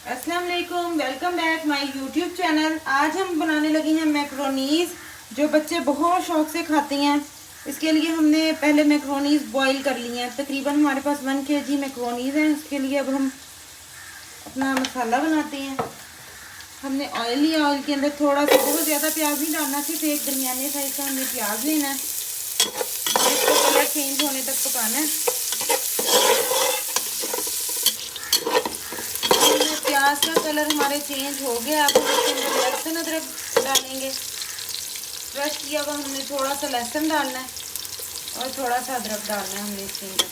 अस्सलाम वालेकुम, welcome back my YouTube channel. आज हम बनाने लगे हैं मैक्रोनीज़, जो बच्चे बहुत शौक से खाते हैं। इसके लिए हमने पहले मैक्रोनीज़ बॉईल कर ली हैं। तकरीबन हमारे पास 1 kg मैक्रोनीज़ हैं। इसके लिए अब हम अपना मसाला बनाते हैं। हमने ऑयल लिया, ऑयल के अंदर थोड़ा सा, बहुत ज़्यादा प्याज नहीं डालना, सिर्फ एक दरमियाने साइज का हमने प्याज लेना है और इसको कलर चेंज होने तक पकाना है। प्याज का कलर हमारे चेंज हो गया। अब हम इसके अंदर लहसुन अदरक डालेंगे। क्रश किया हुआ हमने थोड़ा सा लहसुन डालना है और थोड़ा सा अदरक डालना है हमने इसके अंदर।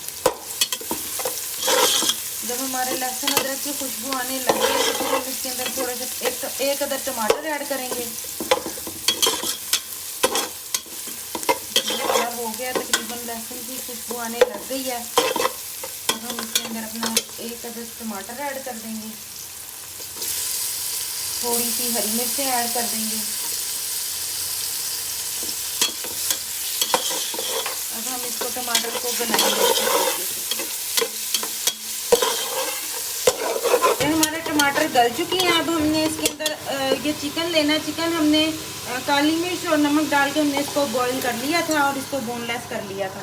जब हमारे लहसुन अदरक की खुशबू आने लगे तो फिर हम इसके अंदर थोड़ा सा एक अदर टमाटर ऐड करेंगे। हो गया, तकरीबन लहसुन की खुशबू आने लग गई है। अब हम इसके अंदर अपना एक अदर टमाटर ऐड कर देंगे, थोड़ी सी हरी मिर्चें ऐड कर देंगे। अब हम इसको टमाटर को बनाएंगे अच्छे तरीके से। हमारे टमाटर गल चुकी हैं। अब हमने इसके अंदर ये चिकन लेना है। चिकन हमने काली मिर्च और नमक डाल के हमने इसको बॉईल कर लिया था और इसको बोनलेस कर लिया था।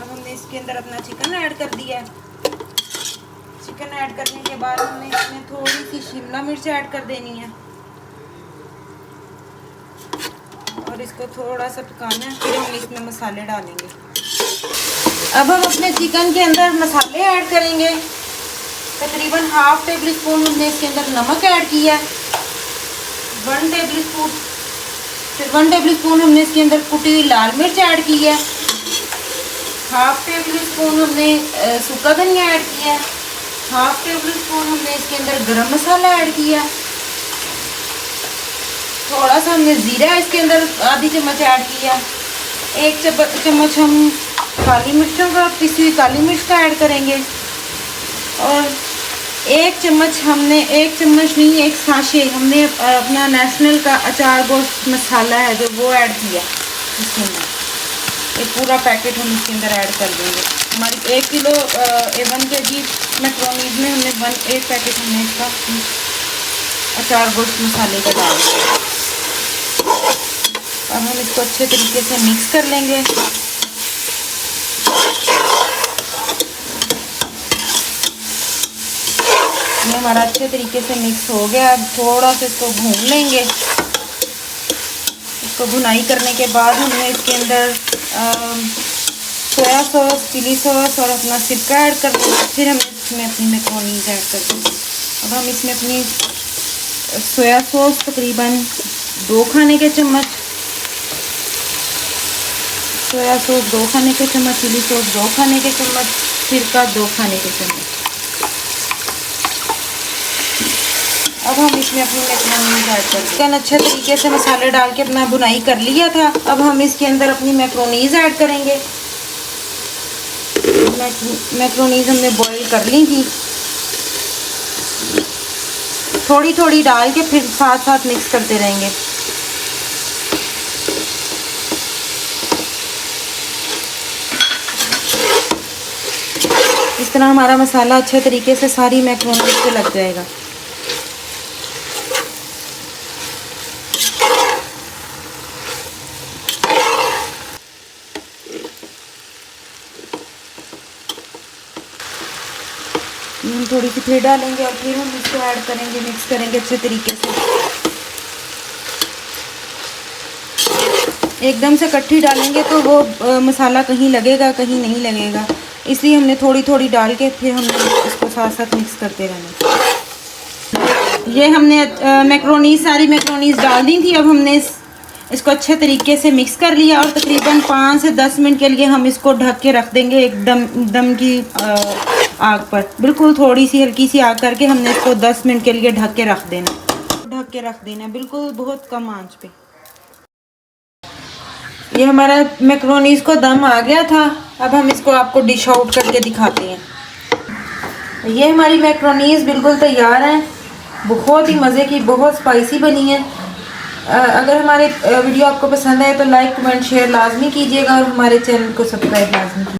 अब हमने इसके अंदर अपना चिकन ऐड कर दिया है। चिकन ऐड करने के बाद हमने इसमें थोड़ी सी शिमला मिर्च ऐड कर देनी है और इसको थोड़ा सा पकाना है। फिर हम इसमें मसाले डालेंगे। अब हम अपने चिकन के अंदर मसाले ऐड करेंगे। तकरीबन ½ टेबल स्पून हमने इसके अंदर नमक ऐड किया है, 1 टेबल स्पून। फिर 1 टेबल स्पून हमने इसके अंदर कुटी हुई लाल मिर्च ऐड की है। ½ टेबल स्पून हमने सूखा धनिया ऐड किया है। ½ टेबल स्पून हमने इसके अंदर गरम मसाला ऐड किया। थोड़ा सा हमने ज़ीरा इसके अंदर आधी चम्मच ऐड किया। 1 चम्मच हम काली मिर्चों का, पिसी हुई काली मिर्च का ऐड करेंगे और 1 चम्मच हमने, 1 चम्मच नहीं, 1 साशे हमने अपना नेशनल का अचार गोश्त मसाला है जो वो ऐड किया इसके अंदर। एक पूरा पैकेट हम इसके अंदर ऐड कर देंगे। हमारी 1 किलो 1 kg मैक्रोनीज़ में हमने 1 पैकेट हमने इसका अचार गोश्त मसाले का डाल दिया। अब हम इसको अच्छे तरीके से मिक्स कर लेंगे। ये हमारा अच्छे तरीके से मिक्स हो गया। अब थोड़ा सा इसको भून लेंगे। इसको भुनाई करने के बाद हमने इसके अंदर सोया सॉस, चिली सॉस और अपना सिरका ऐड कर देंगे। फिर हम इसमें अपनी मैक्रोनीज़ ऐड कर देंगे। अब हम इसमें अपनी सोया सॉस तकरीबन 2 खाने के चम्मच, सोया सॉस 2 खाने के चम्मच, चिली सॉस 2 खाने के चम्मच, सिरका 2 खाने के चम्मच। अब हम इसमें अपनी मैक्रोनीज़ ऐड कर देंगे। चिकन अच्छे तरीके से मसाले डाल के अपना भुनाई कर लिया था। अब हम इसके अंदर अपनी मैक्रोनीज़ ऐड करेंगे। मैक्रोनीज़ हमने बॉईल कर ली थी, थोड़ी थोड़ी डाल के फिर साथ साथ मिक्स करते रहेंगे। इस तरह हमारा मसाला अच्छे तरीके से सारी मैक्रोनीज़ पे लग जाएगा। हम थोड़ी सी फिर डालेंगे और फिर हम इसको ऐड करेंगे, मिक्स करेंगे अच्छे तरीके से। एकदम से इकट्ठी डालेंगे तो वो मसाला कहीं लगेगा कहीं नहीं लगेगा, इसलिए हमने थोड़ी थोड़ी डाल के फिर हमने इसको साथ साथ मिक्स करते रहना। ये हमने मैक्रोनीज़, सारी मैक्रोनीज़ डाल दी थी। अब हमने इसको अच्छे तरीके से मिक्स कर लिया और तकरीबन 5 से 10 मिनट के लिए हम इसको ढक के रख देंगे। एक दम की आग पर, बिल्कुल थोड़ी सी हल्की सी आग करके हमने इसको 10 मिनट के लिए ढक के रख देना, बिल्कुल बहुत कम आंच पे। ये हमारा मैक्रोनीज़ को दम आ गया था। अब हम इसको आपको डिश आउट करके दिखाते हैं। ये हमारी मैक्रोनीज़ बिल्कुल तैयार है। बहुत ही मज़े की, बहुत स्पाइसी बनी है। अगर हमारे वीडियो आपको पसंद आए तो लाइक, कमेंट, शेयर लाजमी कीजिएगा और हमारे चैनल को सब्सक्राइब लाजमी कीजिएगा।